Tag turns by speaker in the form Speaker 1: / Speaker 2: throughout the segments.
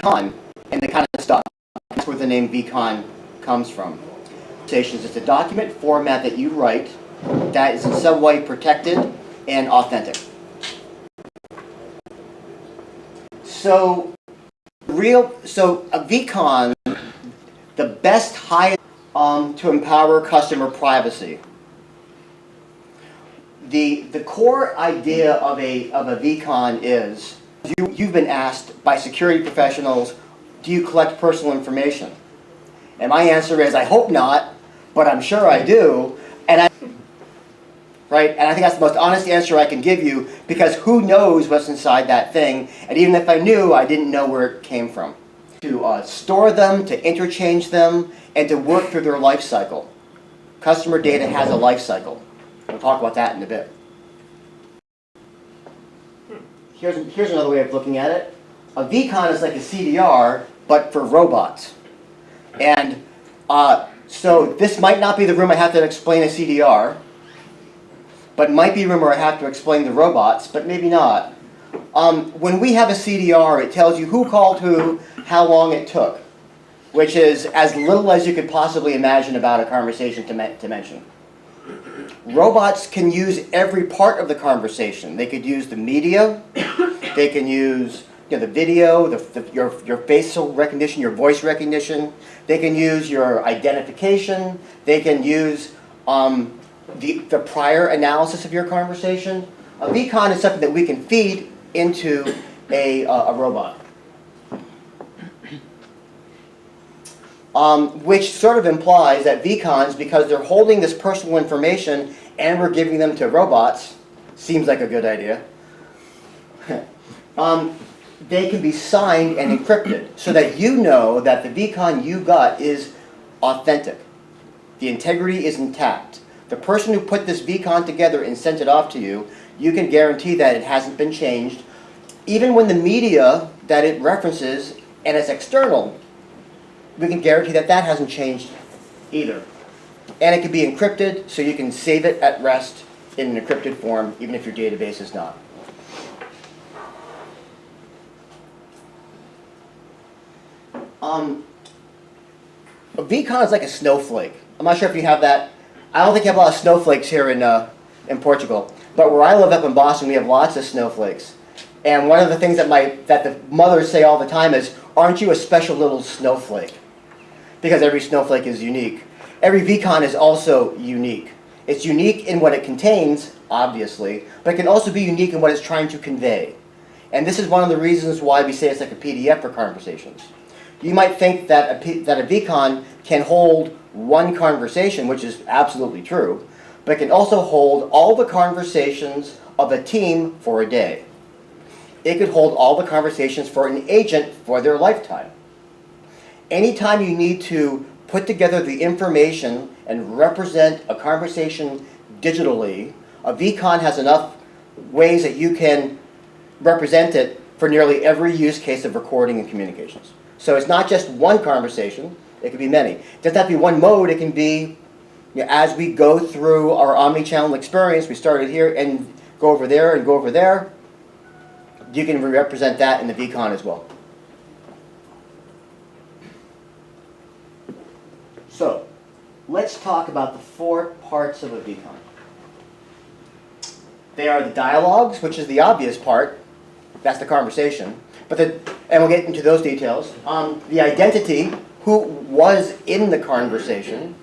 Speaker 1: VCon and the kind of stuff. That's where the name VCon comes from. It's a document format that you write that is in some way protected and authentic. So a VCon, the best highest to empower customer privacy. The core idea of a VCon is you've been asked by security professionals, do you collect personal information? And my answer is, I hope not, but I'm sure I do. And I think that's the most honest answer I can give you, because who knows what's inside that thing? And even if I knew, I didn't know where it came from. To store them, to interchange them, and to work through their life cycle. Customer data has a life cycle. We'll talk about that in a bit. Here's another way of looking at it. A VCon is like a CDR, but for robots. And so this might not be the room I have to explain a CDR, but it might be a room where I have to explain the robots, but maybe not. When we have a CDR, it tells you who called who, how long it took, which is as little as you could possibly imagine about a conversation to mention. Robots can use every part of the conversation. They could use the media, they can use the video, your facial recognition, your voice recognition. They can use your identification. They can use the prior analysis of your conversation. A VCon is something that we can feed into a robot. Which sort of implies that VCons, because they're holding this personal information and we're giving them to robots, seems like a good idea. They can be signed and encrypted so that you know that the VCon you got is authentic. The integrity is intact. The person who put this VCon together and sent it off to you, you can guarantee that it hasn't been changed. Even when the media that it references and it's external, we can guarantee that that hasn't changed either. And it can be encrypted, so you can save it at rest in an encrypted form, even if your database is not. A VCon is like a snowflake. I'm not sure if you have that. I don't think you have a lot of snowflakes here in Portugal. But where I live up in Boston, we have lots of snowflakes. And one of the things that the mothers say all the time is, aren't you a special little snowflake? Because every snowflake is unique. Every VCon is also unique. It's unique in what it contains, obviously, but it can also be unique in what it's trying to convey. And this is one of the reasons why we say it's like a PDF for conversations. You might think that a VCon can hold one conversation, which is absolutely true, but it can also hold all the conversations of a team for a day. It could hold all the conversations for an agent for their lifetime. Anytime you need to put together the information and represent a conversation digitally, a VCon has enough ways that you can represent it for nearly every use case of recording and communications. So it's not just one conversation, it could be many. It doesn't have to be one mode, it can be, as we go through our omni-channel experience, we started here and go over there and go over there, you can represent that in the VCon as well. So, let's talk about the 4 parts of a VCon. They are the dialogues, which is the obvious part. That's the conversation. And we'll get into those details. The identity, who was in the conversation.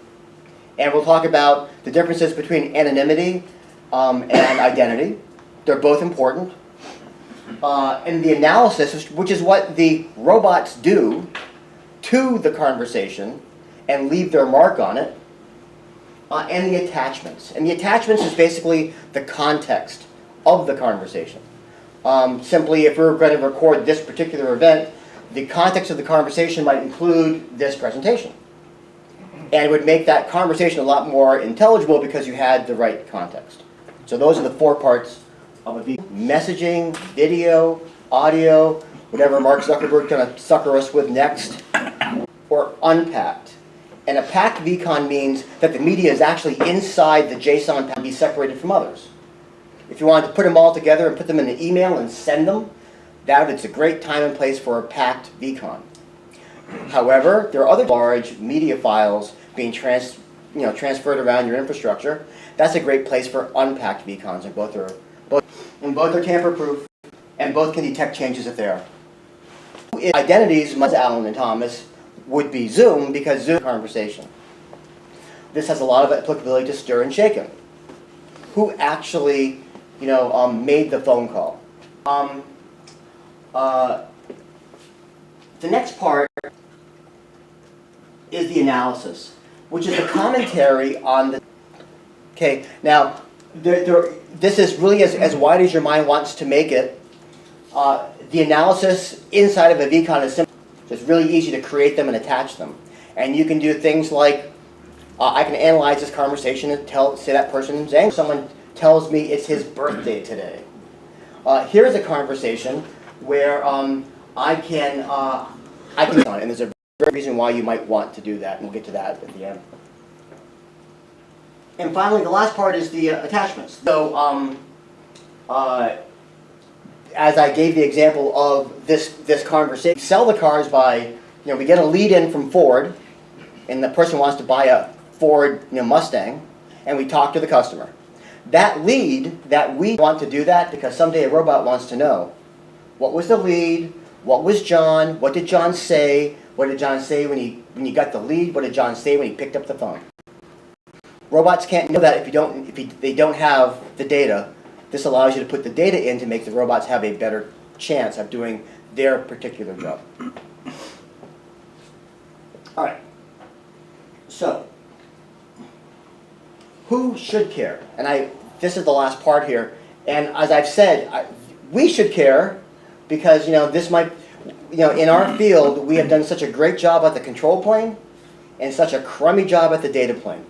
Speaker 1: And we'll talk about the differences between anonymity and identity. They're both important. And the analysis, which is what the robots do to the conversation and leave their mark on it. And the attachments. And the attachments is basically the context of the conversation. Simply, if we're going to record this particular event, the context of the conversation might include this presentation. And it would make that conversation a lot more intelligible because you had the right context. So those are the 4 parts of a VCon. Messaging, video, audio, whatever Mark Zuckerberg's going to sucker us with next, or unpacked. And a packed VCon means that the media is actually inside the JSON package, be separated from others. If you wanted to put them all together and put them in an email and send them, that it's a great time and place for a packed VCon. However, there are other large media files being transferred around your infrastructure. That's a great place for unpacked VCons, and both are tamper-proof, and both can detect changes if they are. Identities, Alan and Thomas, would be Zoom, because Zoom is a conversation. This has a lot of applicability to stir and shaken. Who actually, made the phone call? The next part is the analysis, which is the commentary on the. Okay, now this is really as wide as your mind wants to make it. The analysis inside of a VCon is simple. It's really easy to create them and attach them, and you can do things like I can analyze this conversation and say that person's angry. Someone tells me it's his birthday today. Here's a conversation where I can and there's a very reason why you might want to do that, and we'll get to that at the end. And finally, the last part is the attachments. So, as I gave the example of this conversation, we sell the cars by, we get a lead in from Ford, and the person wants to buy a Ford Mustang, and we talk to the customer. That lead, that we want to do that because someday a robot wants to know, what was the lead, what was John, what did John say, what did John say when you got the lead, what did John say when he picked up the phone? Robots can't know that if they don't have the data. This allows you to put the data in to make the robots have a better chance of doing their particular job. All right. So, who should care? And this is the last part here. And as I've said, we should care because this might, in our field we have done such a great job at the control plane and such a crummy job at the data plane.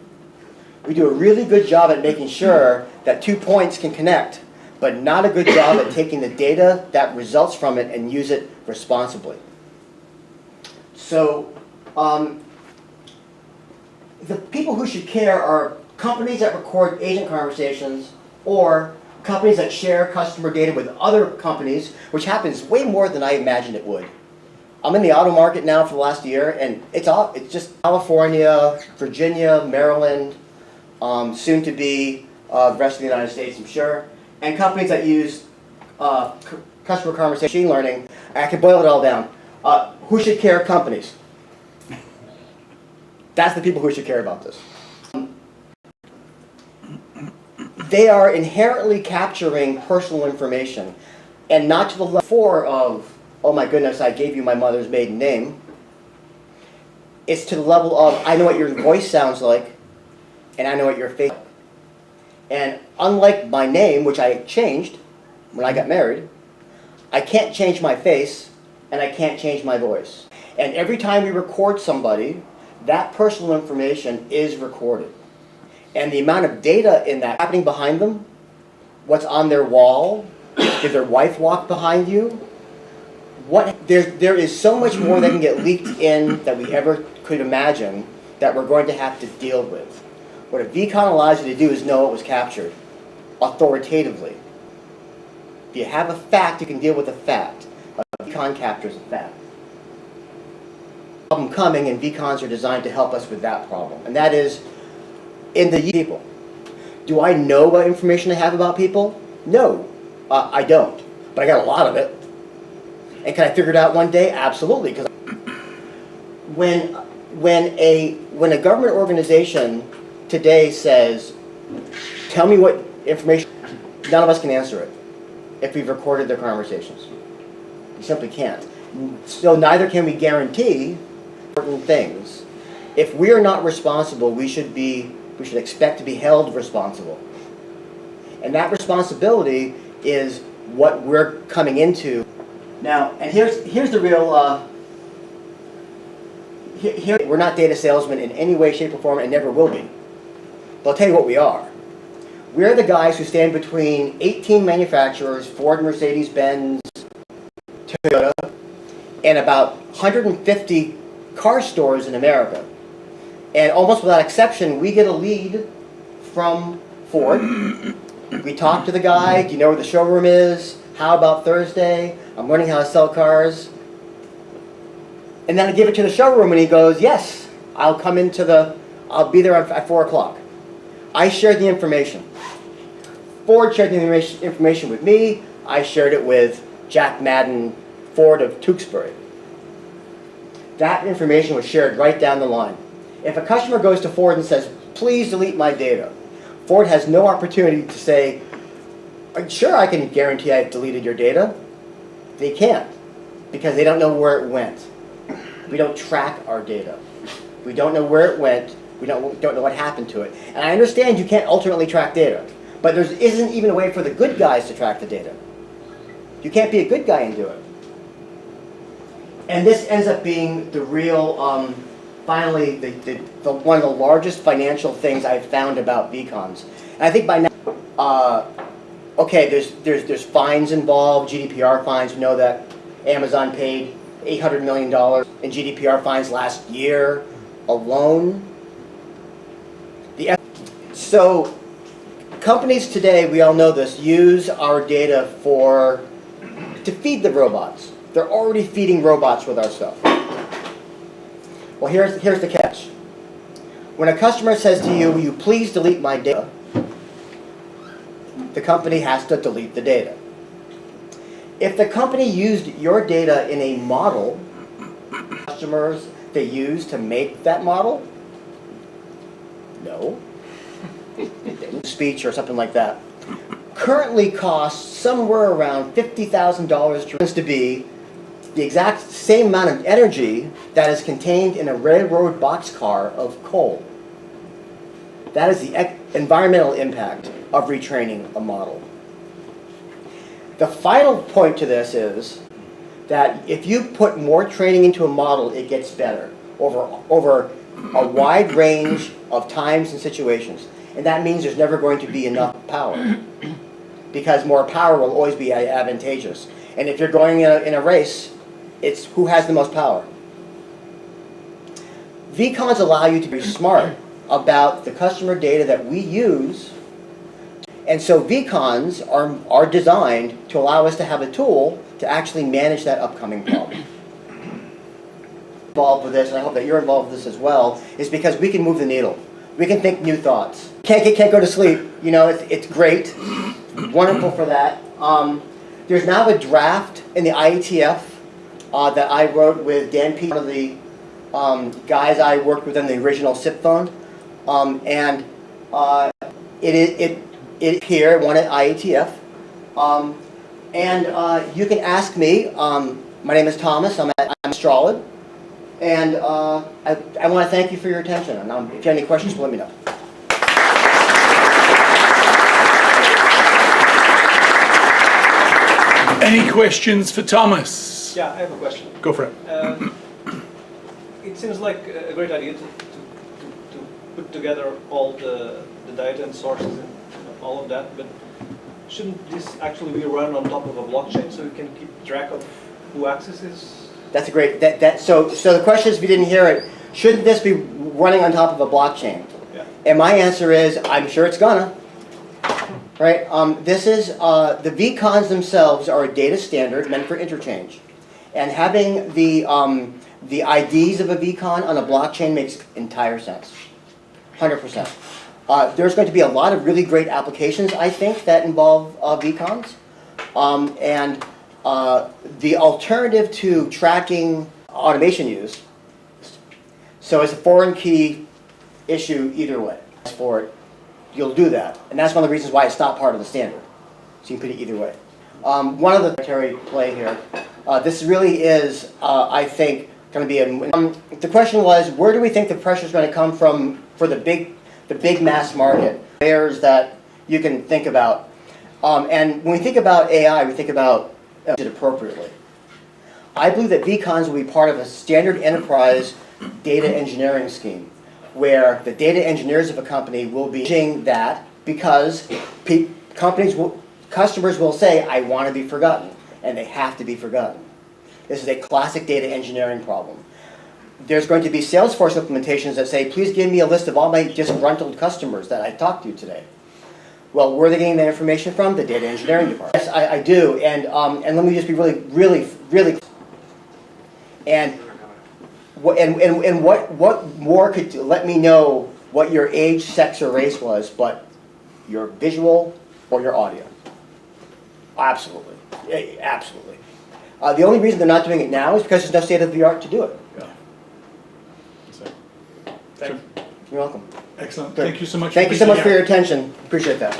Speaker 1: We do a really good job at making sure that 2 points can connect, but not a good job at taking the data that results from it and use it responsibly. So, the people who should care are companies that record agent conversations or companies that share customer data with other companies, which happens way more than I imagined it would. I'm in the auto market now for the last year, and it's just California, Virginia, Maryland, soon to be the rest of the United States, I'm sure, and companies that use customer conversation machine learning. I can boil it all down. Who should care? Companies. That's the people who should care about this. They are inherently capturing personal information, and not to the level of, oh my goodness, I gave you my mother's maiden name. It's to the level of, I know what your voice sounds like, and I know what your face is like. And unlike my name, which I changed when I got married, I can't change my face, and I can't change my voice. And every time we record somebody, that personal information is recorded. And the amount of data in that happening behind them, what's on their wall, did their wife walk behind you? There is so much more that can get leaked in that we ever could imagine that we're going to have to deal with. What a VCon allows you to do is know what was captured authoritatively. If you have a fact, you can deal with a fact. A VCon captures a fact. Problem coming, and VCons are designed to help us with that problem, and that is in the people. Do I know what information I have about people? No, I don't, but I got a lot of it. And can I figure it out one day? Absolutely. Because when a government organization today says, "Tell me what information," none of us can answer it if we've recorded their conversations. We simply can't. So neither can we guarantee certain things. If we are not responsible, we should expect to be held responsible. And that responsibility is what we're coming into. Now, and here's the real, we're not data salesmen in any way, shape, or form, and never will be. But I'll tell you what we are. We're the guys who stand between 18 manufacturers, Ford, Mercedes-Benz, Toyota, and about 150 car stores in America. And almost without exception, we get a lead from Ford. We talk to the guy. Do you know where the showroom is? How about Thursday? I'm learning how to sell cars. And then I give it to the showroom and he goes, yes, I'll be there at 4 o'clock. I shared the information. Ford shared the information with me. I shared it with Jack Madden, Ford of Tewksbury. That information was shared right down the line. If a customer goes to Ford and says, please delete my data, Ford has no opportunity to say, sure, I can guarantee I've deleted your data. They can't, because they don't know where it went. We don't track our data. We don't know where it went. We don't know what happened to it. And I understand you can't ultimately track data, but there isn't even a way for the good guys to track the data. You can't be a good guy and do it. And this ends up being the real, finally, one of the largest financial things I've found about vCons. And I think by now, okay, there's fines involved, GDPR fines. We know that Amazon paid $800 million in GDPR fines last year alone. So companies today, we all know this, use our data to feed the robots. They're already feeding robots with our stuff. Well, here's the catch. When a customer says to you, will you please delete my data, the company has to delete the data. If the company used your data in a model, customers they use to make that model, no. Speech or something like that, currently costs somewhere around $50,000 to be the exact same amount of energy that is contained in a railroad boxcar of coal. That is the environmental impact of retraining a model. The final point to this is that if you put more training into a model, it gets better over a wide range of times and situations. And that means there's never going to be enough power, because more power will always be advantageous. And if you're going in a race, it's who has the most power. vCons allow you to be smart about the customer data that we use. And so vCons are designed to allow us to have a tool to actually manage that upcoming problem. Involved with this, and I hope that you're involved with this as well, is because we can move the needle. We can think new thoughts. Can't go to sleep. You know, it's great, wonderful for that. There's now a draft in the IETF that I wrote with Dan P, one of the guys I worked with in the original SIP phone, and it here, one at IETF, and you can ask me. My name is Thomas. I'm Strawlid. And I want to thank you for your attention. And if you have any questions, let me know.
Speaker 2: Any questions for Thomas?
Speaker 3: Yeah, I have a question.
Speaker 2: Go for it.
Speaker 3: It seems like a great idea to put together all the data and sources and all of that, but shouldn't this actually be run on top of a blockchain so you can keep track of who accesses?
Speaker 1: That's a great, so the question is, if you didn't hear it, shouldn't this be running on top of a blockchain?
Speaker 3: Yeah.
Speaker 1: And my answer is, I'm sure it's gonna. Right? This is, the vCons themselves are a data standard meant for interchange. And having the IDs of a vCon on a blockchain makes entire sense. 100%. There's going to be a lot of really great applications, I think, that involve vCons. And the alternative to tracking automation use, so it's a foreign key issue either way. For it, you'll do that. And that's one of the reasons why it's not part of the standard. So you can put it either way. One of the military play here, this really is, I think, going to be the question was, where do we think the pressure is going to come from for the big mass market players that you can think about? And when we think about AI, we think about it appropriately. I believe that vCons will be part of a standard enterprise data engineering scheme, where the data engineers of a company will be doing that because customers will say, I want to be forgotten, and they have to be forgotten. This is a classic data engineering problem. There's going to be Salesforce implementations that say, please give me a list of all my disgruntled customers that I talked to today. Well, where are they getting that information from? The data engineering department. Yes, I do, and let me just be really. And what more could let me know what your age, sex, or race was, but your visual or your audio? Absolutely, yeah, absolutely. The only reason they're not doing it now is because there's no state of the art to do it.
Speaker 2: Yeah. So,
Speaker 3: Thank you.
Speaker 1: You're welcome.
Speaker 2: excellent.
Speaker 1: Good.
Speaker 2: Thank you so much.
Speaker 1: Thank you so much for your attention. Appreciate that.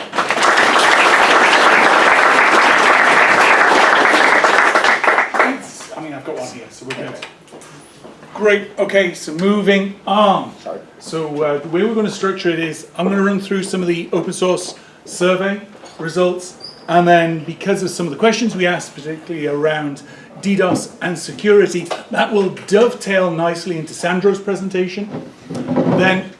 Speaker 2: I mean, I've got one here, so we're good. Great. Okay, so moving on.
Speaker 1: Sorry.
Speaker 2: So the way we're going to structure it is I'm going to run through some of the open source survey results, and then because of some of the questions we asked, particularly around DDoS and security, that will dovetail nicely into Sandro's presentation. Then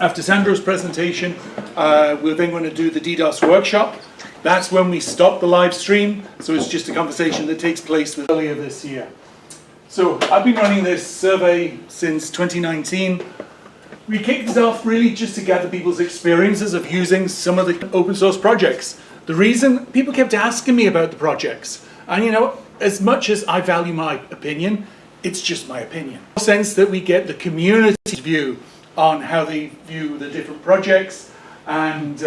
Speaker 2: after Sandro's presentation, we're then going to do the DDoS workshop. That's when we stop the live stream, so it's just a conversation that takes place earlier this year. So I've been running this survey since 2019. We kicked it off really just to gather people's experiences of using some of the open source projects. The reason people kept asking me about the projects, and you know, as much as I value my opinion, it's just my opinion. In the sense that we get the community's view on how they view the different projects, and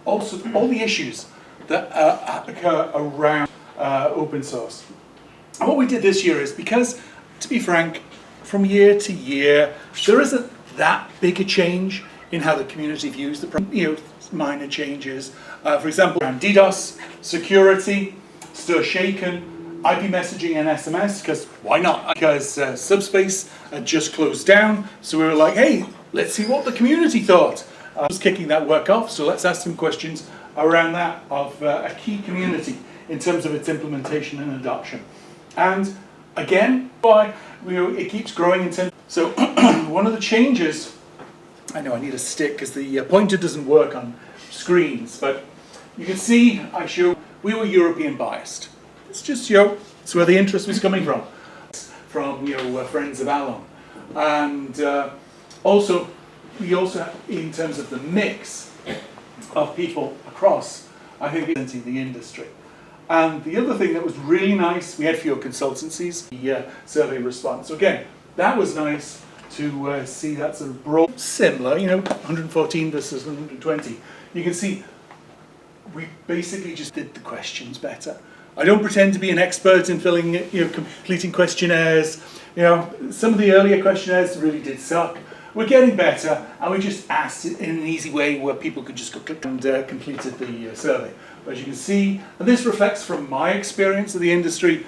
Speaker 2: also all the issues that occur around open source. And what we did this year is, because, to be frank, from year to year, there isn't that big a change in how the community views the project. You know, minor changes. For example, around DDoS, security, still shaken, IP messaging and SMS, because why not? Because Subspace had just closed down, so we were like, hey, let's see what the community thought. I was kicking that work off, so let's ask some questions around that of a key community in terms of its implementation and adoption. And again, why it keeps growing in terms. So one of the changes, I know I need a stick because the pointer doesn't work on screens, but you can see we were European biased. It's just, you know, it's where the interest was coming from friends of Alon. And also, in terms of the mix of people across, I think it's in the industry. And the other thing that was really nice, we had fewer consultancies, the survey response. So again, that was nice to see that sort of broad, similar, you know, 114 versus 120. You can see we basically just did the questions better. I don't pretend to be an expert in filling, you know, completing questionnaires. You know, some of the earlier questionnaires really did suck. We're getting better, and we just asked it in an easy way where people could just go click and completed the survey. But as you can see, and this reflects from my experience of the industry,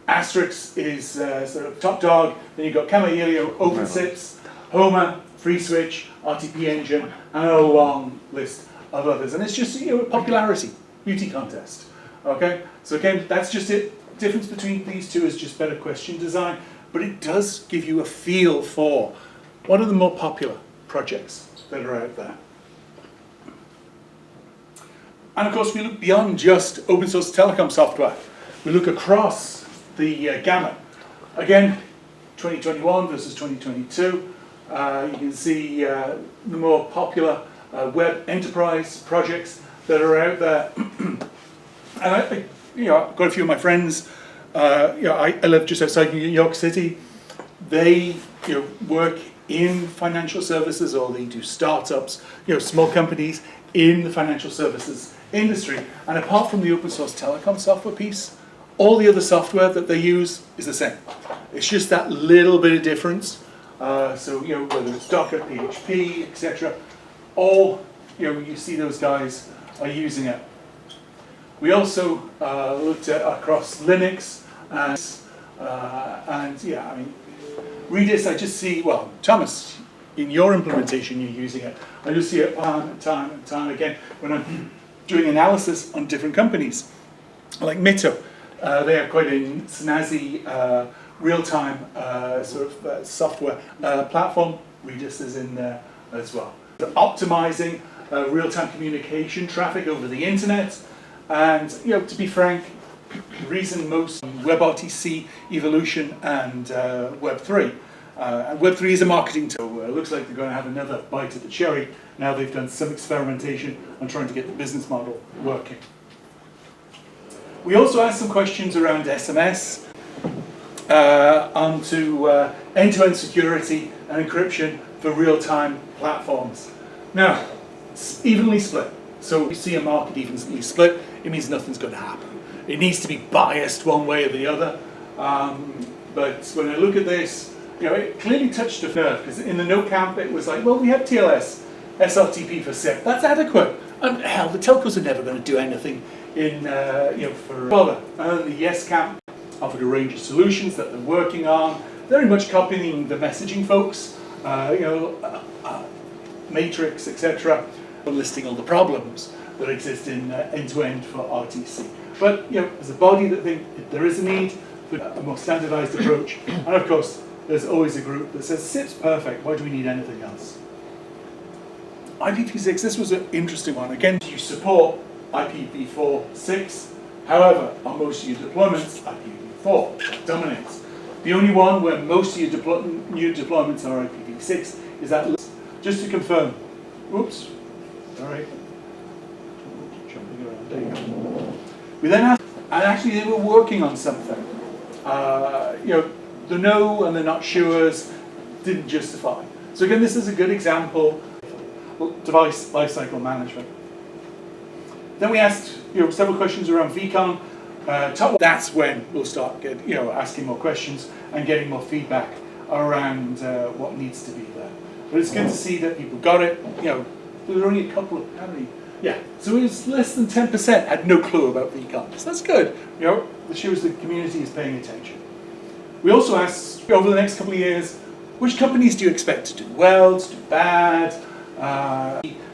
Speaker 2: Asterisk is sort of top dog, then you've got Camaillio, OpenSIPs, Homer, FreeSwitch, RTP Engine, and a long list of others. And it's just, you know, a popularity, beauty contest. Okay, so again, that's just it. Difference between these two is just better question design, but it does give you a feel for what are the more popular projects that are out there. And of course, we look beyond just open source telecom software. We look across the gamut. Again, 2021 versus 2022. You can see the more popular web enterprise projects that are out there. And I've got a few of my friends. I live just outside New York City. They, work in financial services, or they do startups, small companies in the financial services industry. And apart from the open source telecom software piece, all the other software that they use is the same. It's just that little bit of difference. So whether it's Docker, PHP, etc., all you see those guys are using it. We also looked at across Linux and Redis. I just see, well, Thomas, in your implementation you're using it. I just see it time and time and time again when I'm doing analysis on different companies, like Mito. They have quite a snazzy real-time software platform. Redis is in there as well. Optimizing real-time communication traffic over the internet. And to be frank, the reason most WebRTC evolution and Web3 And Web3 is a marketing tool. It looks like they're going to have another bite at the cherry. Now they've done some experimentation on trying to get the business model working. We also asked some questions around SMS, onto end-to-end security and encryption for real-time platforms. Now, it's evenly split. So if you see a market evenly split, it means nothing's going to happen. It needs to be biased one way or the other. But when I look at this, it clearly touched a nerve, because in the no camp it was like, well, we have TLS, SRTP for SIP, that's adequate. And hell, the telcos are never going to do anything in, for dollar. And the yes camp offered a range of solutions that they're working on, very much copying the messaging folks, Matrix, etc., listing all the problems that exist in end-to-end for RTC. But there's a body that think there is a need for a more standardized approach, and of course there's always a group that says SIP's perfect, why do we need anything else? IPv6, this was an interesting one. Again, you support IPv4/6, however, on most of your deployments, IPv4 dominates. The only one where most of your new deployments are IPv6 is that list. Just to confirm, oops, sorry, jumping around, there you go. We then asked, and actually they were working on something. The no and the not sure's didn't justify. So again, this is a good example of device lifecycle management. Then we asked several questions around vCon. That's when we'll start asking more questions and getting more feedback around what needs to be there. But it's good to see that people got it. There were only a couple of, how many? Yeah, so it was less than 10% had no clue about vCon. So that's good. It shows the community is paying attention. We also asked, over the next couple of years, which companies do you expect to do well, to do bad?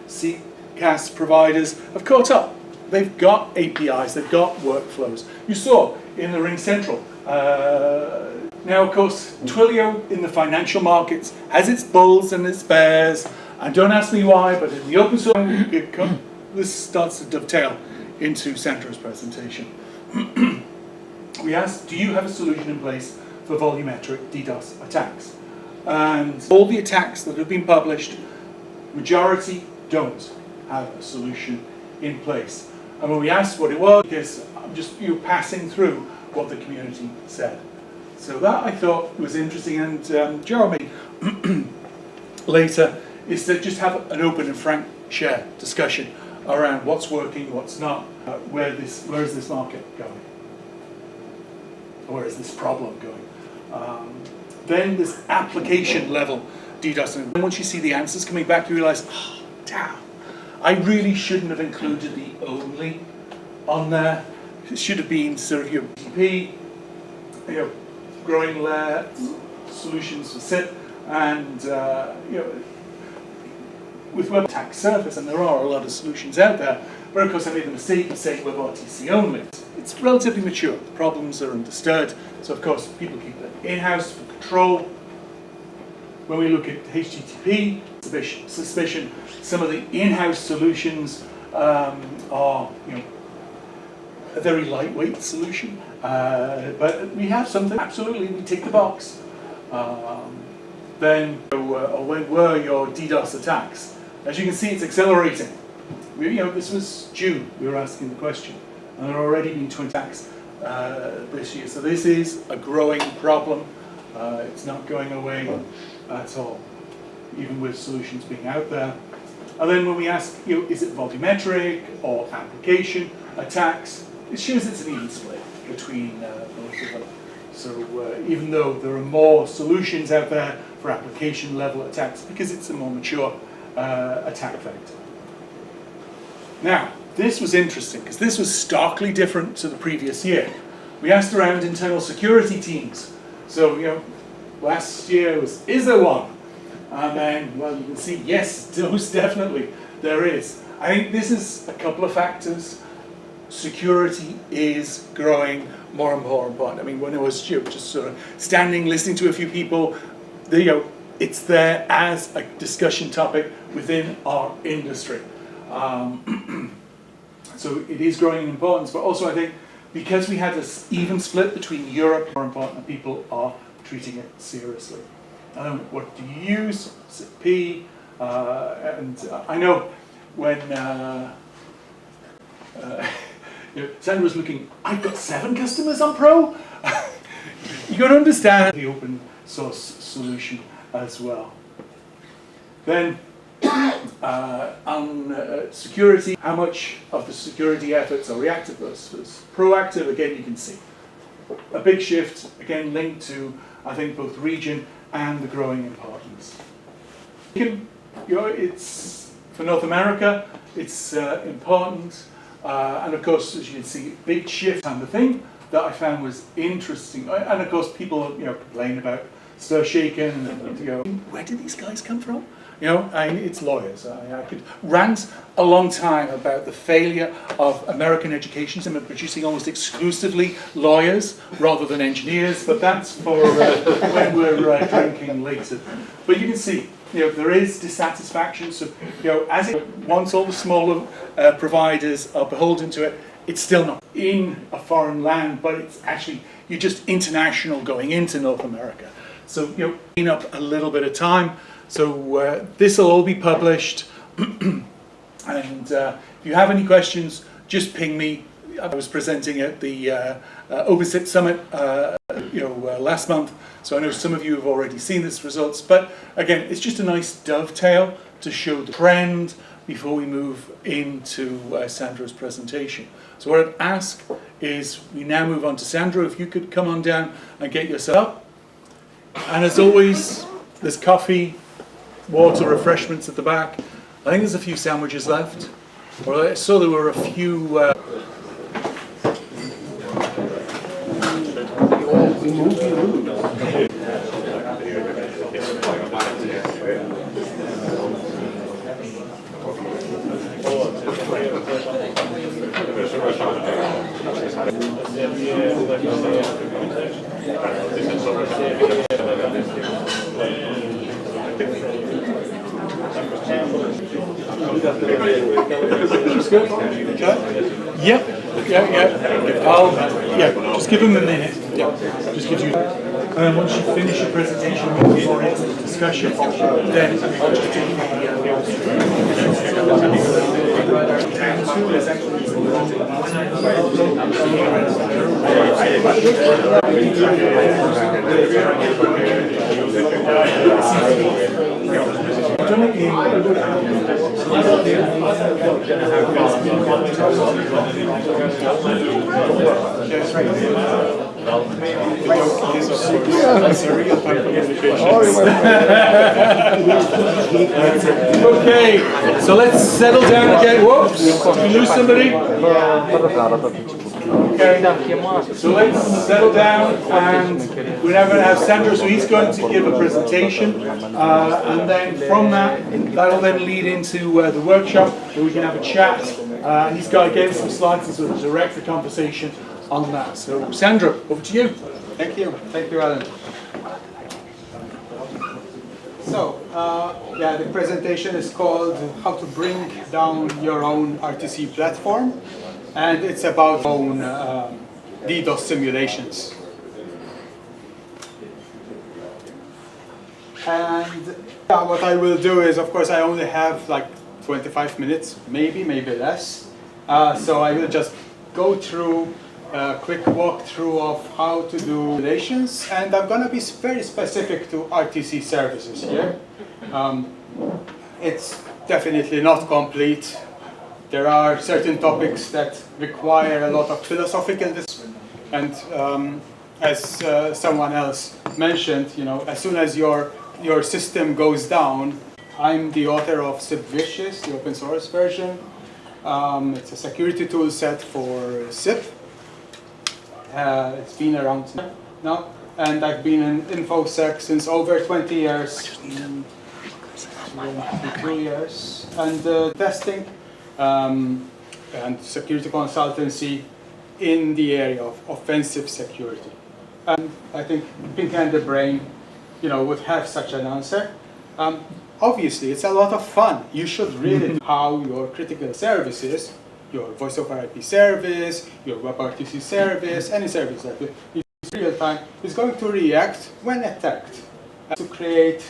Speaker 2: CCaaS providers have caught up. They've got APIs, they've got workflows. You saw in the Ring Central. Now, of course, Twilio in the financial markets has its bulls and its bears. And don't ask me why, but in the open source, this starts to dovetail into Sandra's presentation. We asked, do you have a solution in place for volumetric DDoS attacks? And all the attacks that have been published, majority don't have a solution in place. And when we asked what it was, because I'm just passing through what the community said. So that I thought was interesting, and Jeremy later is to just have an open and frank share discussion around what's working, what's not, where is this market going, or where is this problem going. Then this application level DDoS, and once you see the answers coming back, you realize, oh, damn, I really shouldn't have included the only on there. It should have been sort of your BTP, growing layer solutions for SIP, and with web attack surface, and there are a lot of solutions out there. But of course, I made the mistake of saying WebRTC only. It's relatively mature. The problems are understood. So of course, people keep it in-house for control. When we look at HTTP, suspicion, some of the in-house solutions are, a very lightweight solution. But we have something, absolutely, we tick the box. Then, when were your DDoS attacks? As you can see, it's accelerating. This was June, we were asking the question, and there have already been 20 attacks this year. So this is a growing problem. It's not going away at all, even with solutions being out there. And then when we ask, is it volumetric or application attacks, it shows it's an even split between both of them. So even though there are more solutions out there for application level attacks, because it's a more mature attack vector. Now, this was interesting, because this was starkly different to the previous year. We asked around internal security teams. So, last year was, is there one? And then, well, you can see, yes, most definitely, there is. I think this is a couple of factors. Security is growing more and more important. I mean, when I was just sort of standing, listening to a few people, it's there as a discussion topic within our industry. So it is growing in importance, but also I think because we had this even split between Europe, more important, people are treating it seriously. What do you use? Is it P? And I know when Sandra was looking, I've got 7 customers on Pro. You got to understand the open source solution as well. Then on security, how much of the security efforts are reactive versus proactive? Again, you can see a big shift, again linked to, I think, both region and the growing importance. It's for North America, it's important, and of course, as you can see, big shift. And the thing that I found was interesting, and of course, people complain about stir shaking, and where did these guys come from? It's lawyers. I could rant a long time about the failure of American education system at producing almost exclusively lawyers rather than engineers, but that's for when we're drinking later. But you can see, there is dissatisfaction. So, once all the smaller providers are beholden to it, it's still not in a foreign land, but it's actually, you're just international going into North America. So, clean up a little bit of time. So this will all be published, and if you have any questions, just ping me. I was presenting at the TADSummit last month, so I know some of you have already seen this results. But again, it's just a nice dovetail to show the trend before we move into Sandra's presentation. So what I'd ask is we now move on to Sandra. If you could come on down and get yourself up. And as always, there's coffee, water, refreshments at the back. I think there's a few sandwiches left. Or I saw there were a few. Just give him a minute. Just give you. And then once you finish your presentation, we'll move on into the discussion. Then Okay, so let's settle down again. Whoops, did we lose somebody? Okay, so let's settle down, and we're now going to have Sandra, so he's going to give a presentation, and then from that'll then lead into the workshop where we can have a chat, and he's got again some slides to sort of direct the conversation on that. So Sandra, over to you.
Speaker 4: Thank you, Alan. So, the presentation is called How to Bring Down Your Own RTC Platform, and it's about own DDoS simulations. And what I will do is, of course, I only have like 25 minutes, maybe less. So I will just go through a quick walkthrough of how to do simulations, and I'm going to be very specific to RTC services here. It's definitely not complete. There are certain topics that require a lot of philosophical discussion, and as someone else mentioned, as soon as your system goes down, I'm the author of Subvicious, the open source version. It's a security tool set for SIP. It's been around now, and I've been in InfoSec since over 20 years, 22 years, and testing and security consultancy in the area of offensive security. And I think Pink and the Brain, would have such an answer. Obviously, it's a lot of fun. You should really know how your critical services, your voice over IP service, your WebRTC service, any service that you use in real time, is going to react when attacked. to create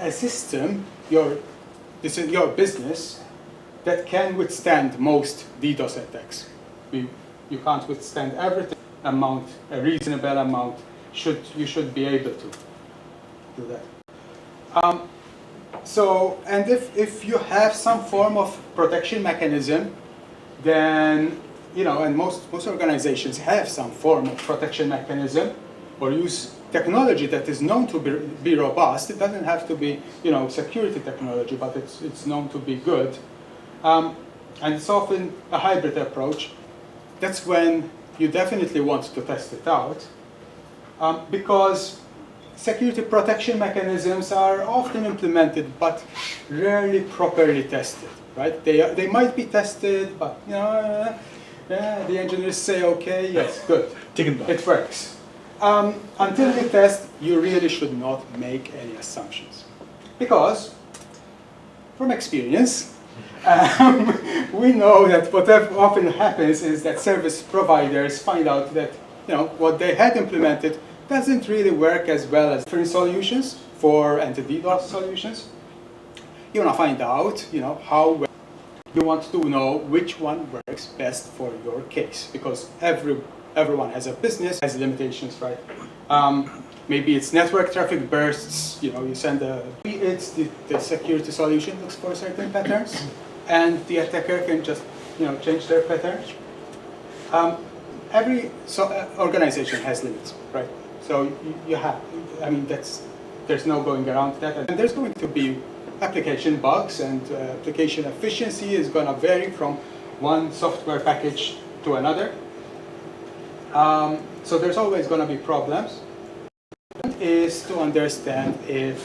Speaker 4: a system, your business, that can withstand most DDoS attacks. You can't withstand everything. A reasonable amount, you should be able to do that. And if you have some form of protection mechanism, then, and most organizations have some form of protection mechanism or use technology that is known to be robust. It doesn't have to be, security technology, but it's known to be good. And it's often a hybrid approach. That's when you definitely want to test it out, because security protection mechanisms are often implemented, but rarely properly tested. Right? They might be tested, but the engineers say, okay, yes, good, it works. Until you test, you really should not make any assumptions, because from experience, we know that what often happens is that service providers find out that what they had implemented doesn't really work as well as different solutions for anti-DDoS solutions. You want to find out, how well. You want to know which one works best for your case, because everyone has a business, has limitations, right? Maybe it's network traffic bursts. You send it's the security solution looks for certain patterns, and the attacker can just change their patterns. Every organization has limits, right? So you have, there's no going around that, and there's going to be application bugs, and application efficiency is going to vary from one software package to another. So there's always going to be problems. Is to understand if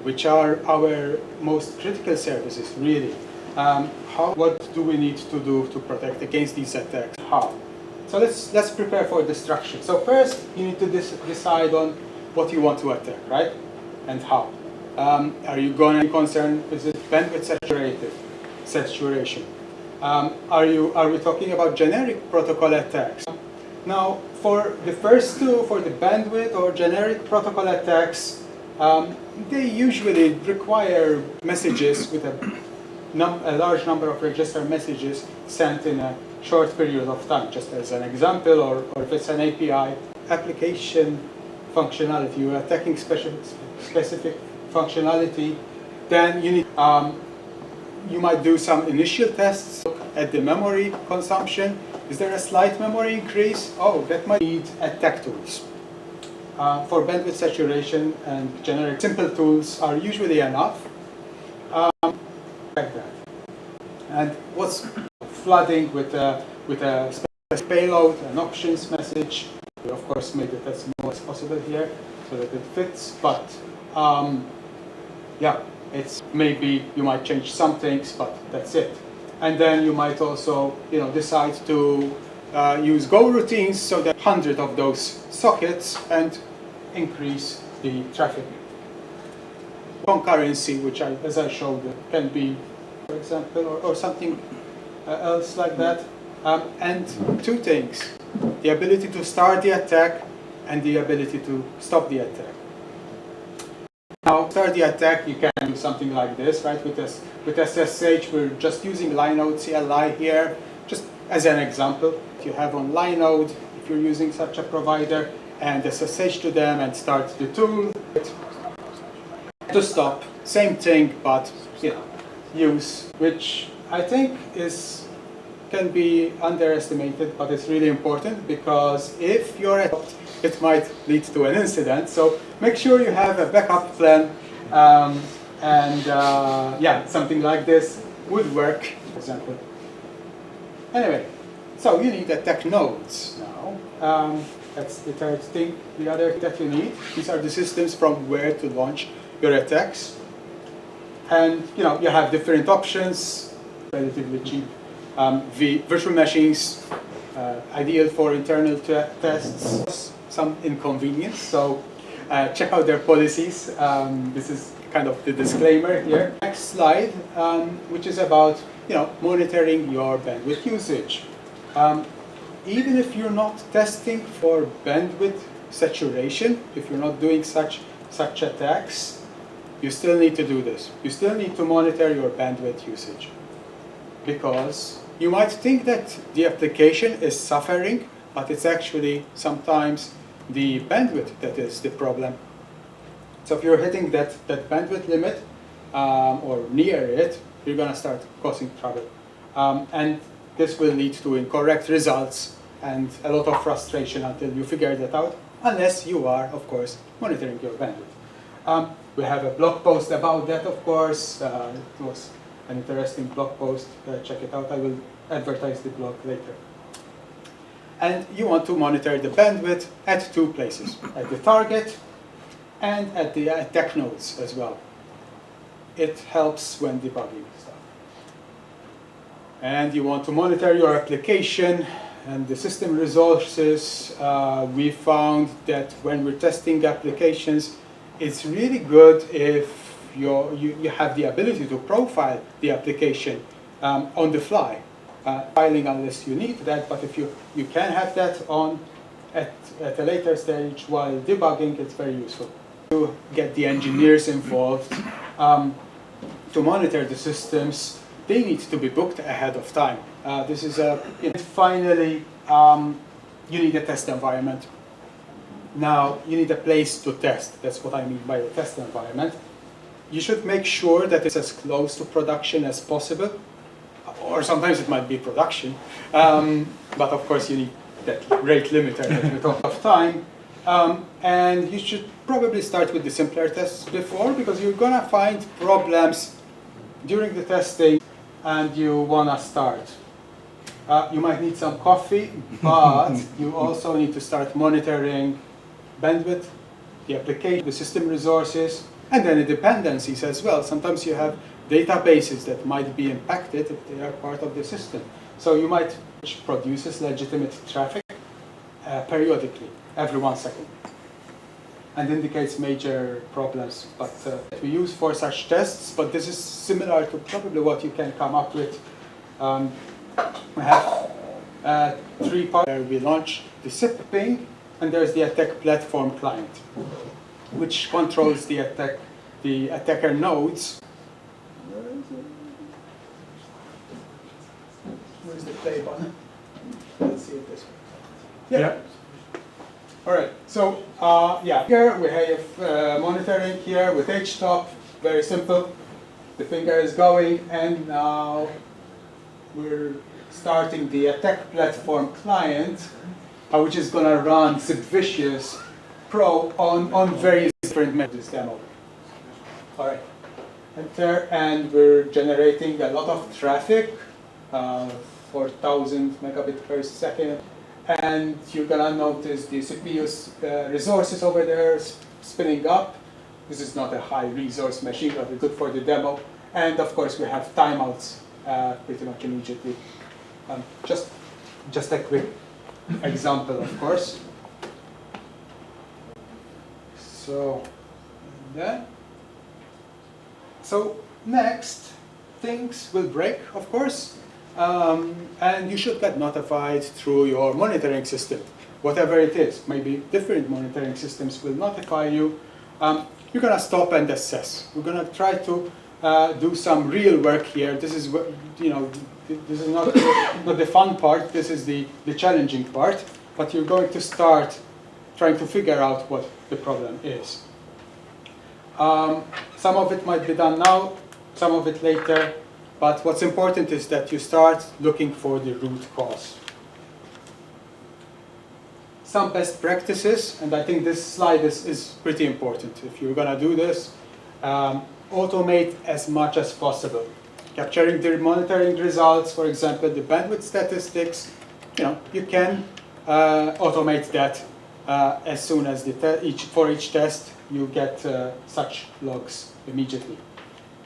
Speaker 4: which are our most critical services really. What do we need to do to protect against these attacks? How? So let's prepare for destruction. So first you need to decide on what you want to attack, right? And how. Are you going to be concerned with bandwidth saturation? Are we talking about generic protocol attacks? Now, for the first two, for the bandwidth or generic protocol attacks, they usually require messages with a large number of register messages sent in a short period of time, just as an example, or if it's an API application functionality, you're attacking specific functionality, then you need, you might do some initial tests, look at the memory consumption. Is there a slight memory increase? Oh, that might need attack tools. For bandwidth saturation and generic simple tools are usually enough. Like that. And what's flooding with a specific payload, an options message? We of course made it as small as possible here so that it fits, but yeah, it's maybe you might change some things, but that's it. And then you might also, decide to use Go routines so that 100 of those sockets and increase the traffic. Concurrency, which as I showed, can be, for example, or something else like that. And two things: the ability to start the attack and the ability to stop the attack. Now, start the attack, you can do something like this, right? With SSH, we're just using Linode CLI here, just as an example. If you have on Linode, if you're using such a provider, and SSH to them and start the tool. To stop, same thing, but use, which I think can be underestimated, but it's really important, because if you're attacked, it might lead to an incident. So make sure you have a backup plan, yeah, something like this would work, for example. Anyway, so you need attack nodes now. That's the third thing. The other that you need, these are the systems from where to launch your attacks. And you have different options, relatively cheap. Virtual machines, ideal for internal tests, some inconvenience. So check out their policies. This is kind of the disclaimer here. Next slide, which is about monitoring your bandwidth usage. Even if you're not testing for bandwidth saturation, if you're not doing such such attacks, you still need to do this. You still need to monitor your bandwidth usage. Because you might think that the application is suffering, but it's actually sometimes the bandwidth that is the problem. So if you're hitting that bandwidth limit, or near it, you're going to start causing trouble. And this will lead to incorrect results and a lot of frustration until you figure that out, unless you are, of course, monitoring your bandwidth. We have a blog post about that, of course. It was an interesting blog post. Check it out. I will advertise the blog later. And you want to monitor the bandwidth at two places, at the target and at the attack nodes as well. It helps when debugging stuff. And you want to monitor your application and the system resources. We found that when we're testing applications, it's really good if you have the ability to profile the application on the fly. Filing unless you need that, but if you can have that on at a later stage while debugging, it's very useful. To get the engineers involved, to monitor the systems, they need to be booked ahead of time. This is finally, you need a test environment. Now, you need a place to test. That's what I mean by a test environment. You should make sure that it's as close to production as possible, or sometimes it might be production, but of course you need that rate limiter that we talked of time. And you should probably start with the simpler tests before, because you're going to find problems during the testing and you want to start. You might need some coffee, but you also need to start monitoring bandwidth, the application, the system resources, and then the dependencies as well. Sometimes you have databases that might be impacted if they are part of the system. So you might, which produces legitimate traffic periodically, every 1 second, and indicates major problems. But we use for such tests, but this is similar to probably what you can come up with. We have 3 parts where we launch the SIP ping, and there's the attack platform client, which controls the attacker nodes. Where's the play button? Let's see it this way. Yeah. All right. So here we have monitoring here with HTOP. Very simple. The finger is going, and now we're starting the attack platform client, which is going to run SIPvicious Pro on various different methods demo. All right. Enter, and we're generating a lot of traffic, 4,000 megabits per second. And you're going to notice the CPU's resources over there spinning up. This is not a high resource machine, but it's good for the demo. And of course, we have timeouts pretty much immediately. Just a quick example, of course. So, next, things will break, of course. And you should get notified through your monitoring system, whatever it is. Maybe different monitoring systems will notify you. You're going to stop and assess. We're going to try to do some real work here. This is what, this is not the fun part. This is the challenging part. But you're going to start trying to figure out what the problem is. Some of it might be done now, some of it later. But what's important is that you start looking for the root cause. Some best practices, and I think this slide is pretty important. If you're going to do this, automate as much as possible. Capturing the monitoring results, for example, the bandwidth statistics, you can automate that as soon as for each test you get such logs immediately.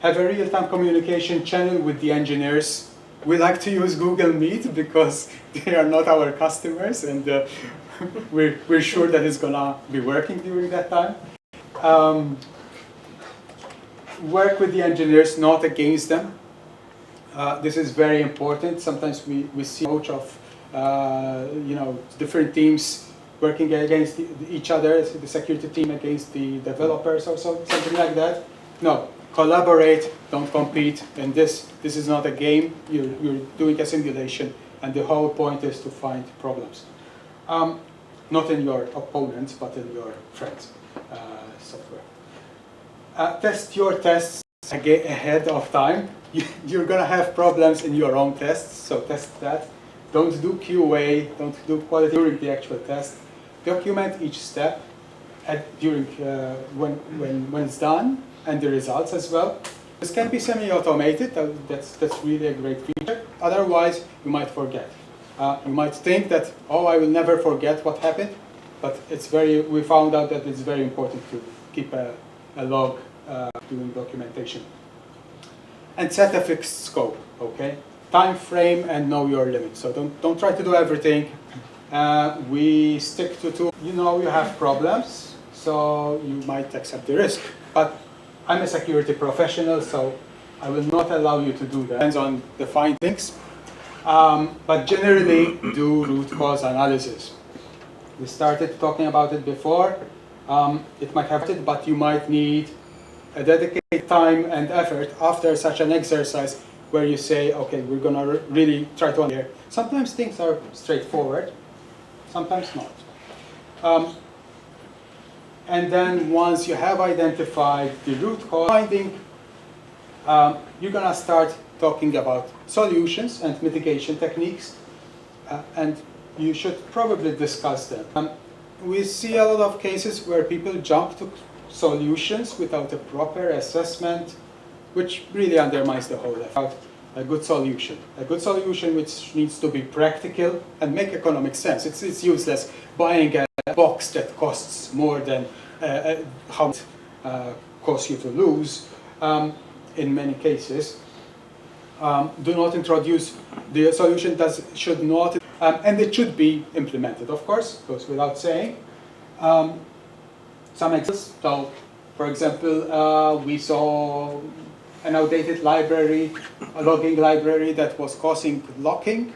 Speaker 4: Have a real-time communication channel with the engineers. We like to use Google Meet because they are not our customers, and we're sure that it's going to be working during that time. Work with the engineers, not against them. This is very important. Sometimes we see approach of different teams working against each other, the security team against the developers or something like that. No, collaborate, don't compete. And this is not a game. You're doing a simulation, and the whole point is to find problems. Not in your opponents, but in your friends' software. Test your tests ahead of time. You're going to have problems in your own tests, so test that. Don't do QA, don't do quality during the actual test. Document each step during when it's done, and the results as well. This can be semi-automated. That's really a great feature. Otherwise, you might forget. You might think that, oh, I will never forget what happened, but we found out that it's very important to keep a log doing documentation. And set a fixed scope, okay? Time frame and know your limits. So don't try to do everything. We stick to two. You know you have problems, so you might accept the risk. But I'm a security professional, so I will not allow you to do that. Depends on the findings. But generally, do root cause analysis. We started talking about it before. It might have it, but you might need a dedicated time and effort after such an exercise where you say, okay, we're going to really try to understand. Sometimes things are straightforward, sometimes not. And then once you have identified the root cause finding, you're going to start talking about solutions and mitigation techniques, and you should probably discuss them. We see a lot of cases where people jump to solutions without a proper assessment, which really undermines the whole effort. A good solution which needs to be practical and make economic sense. It's useless buying a box that costs more than how it costs you to lose in many cases. Do not introduce the solution should not, and it should be implemented, of course, goes without saying. Some examples. So, for example, we saw an outdated library, a logging library that was causing locking.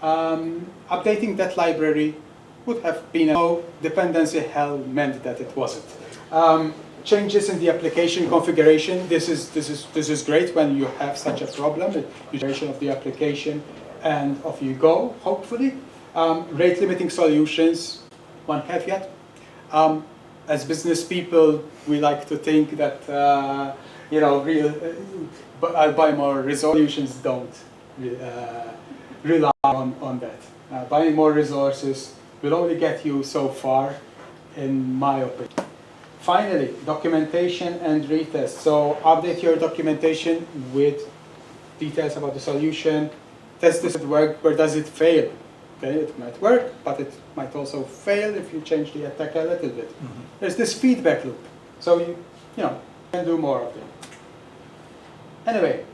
Speaker 4: Updating that library would have been a dependency hell meant that it wasn't. Changes in the application configuration. This is great when you have such a problem. The configuration of the application, and off you go. Hopefully, rate limiting solutions. One caveat. As business people, we like to think that I'll buy more resolutions. Don't rely on that. Buying more resources will only get you so far, in my opinion. Finally, documentation and retest. So update your documentation with details about the solution. Test this at work. Where does it fail? Okay, it might work, but it might also fail if you change the attack a little bit. Mm-hmm. There's this feedback loop. So you can do more of it. Anyway,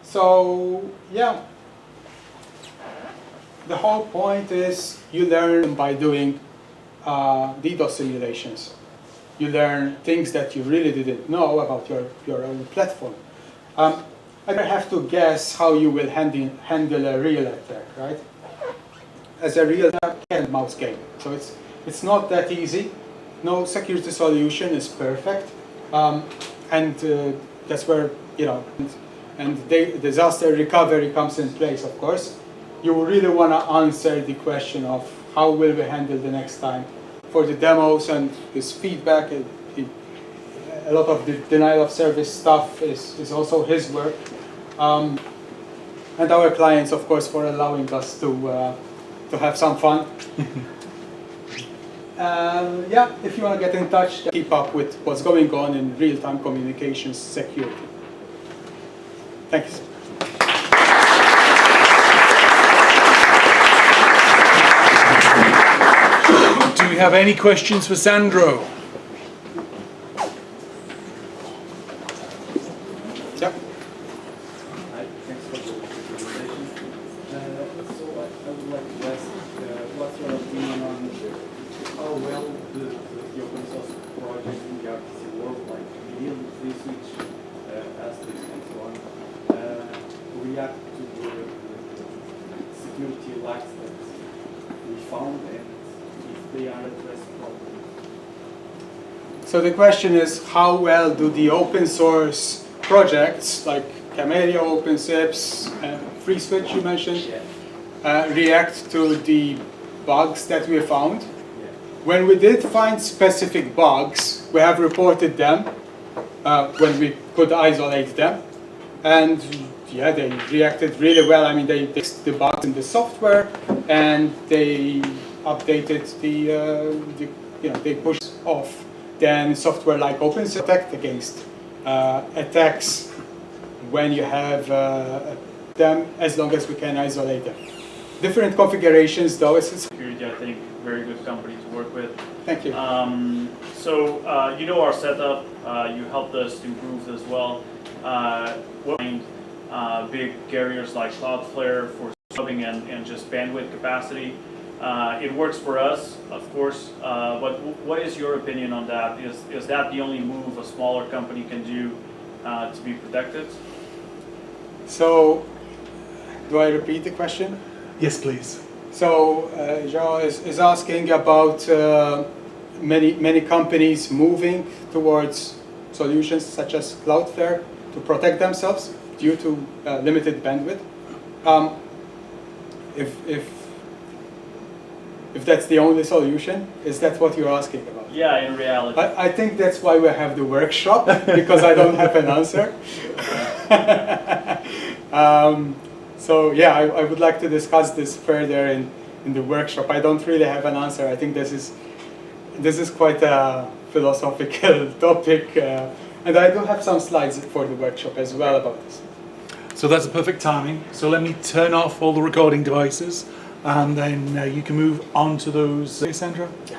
Speaker 4: so yeah, the whole point is you learn by doing DDoS simulations. You learn things that you really didn't know about your own platform. I have to guess how you will handle a real attack, right? As a real cat and mouse game. So it's not that easy. No security solution is perfect, and that's where disaster recovery comes in place. Of course, you really want to answer the question of how will we handle the next time. For the demos and this feedback, a lot of the denial of service stuff is also his work, and our clients, of course, for allowing us to have some fun. Yeah, if you want to get in touch, keep up with what's going on in real-time communications security. Thanks.
Speaker 2: Do we have any questions for Sandro?
Speaker 4: Yep.
Speaker 5: Hi, thanks for the presentation. So I would like to ask, what's your opinion on how well the open source project in the RTC world, like Medium, Free Switch, Asterisk, and so on, react to the security lacks that we found, and if they are addressed properly.
Speaker 4: So the question is, how well do the open source projects like Camellia, OpenShips, FreeSwitch you mentioned, react to the bugs that we found? When we did find specific bugs, we have reported them when we could isolate them. And yeah, they reacted really well. I mean, they fixed the bugs in the software and they updated they pushed off. Then software like OpenShips protect against attacks when you have them, as long as we can isolate them. Different configurations though.
Speaker 6: Security, I think, very good company to work with.
Speaker 4: Thank you.
Speaker 6: You know our setup. You helped us improve as well. Big carriers like Cloudflare for subbing and just bandwidth capacity. It works for us, of course, but what is your opinion on that? Is that the only move a smaller company can do to be protected?
Speaker 4: So, do I repeat the question?
Speaker 2: Yes, please.
Speaker 4: So, Jean is asking about many companies moving towards solutions such as Cloudflare to protect themselves due to limited bandwidth. If that's the only solution, is that what you're asking about?
Speaker 6: Yeah, in reality.
Speaker 4: I think that's why we have the workshop, because I don't have an answer. So yeah, I would like to discuss this further in the workshop. I don't really have an answer. I think this is quite a philosophical topic, and I do have some slides for the workshop as well about this.
Speaker 2: So that's a perfect timing. So let me turn off all the recording devices, and then you can move on to those. Sandra?
Speaker 4: Yeah.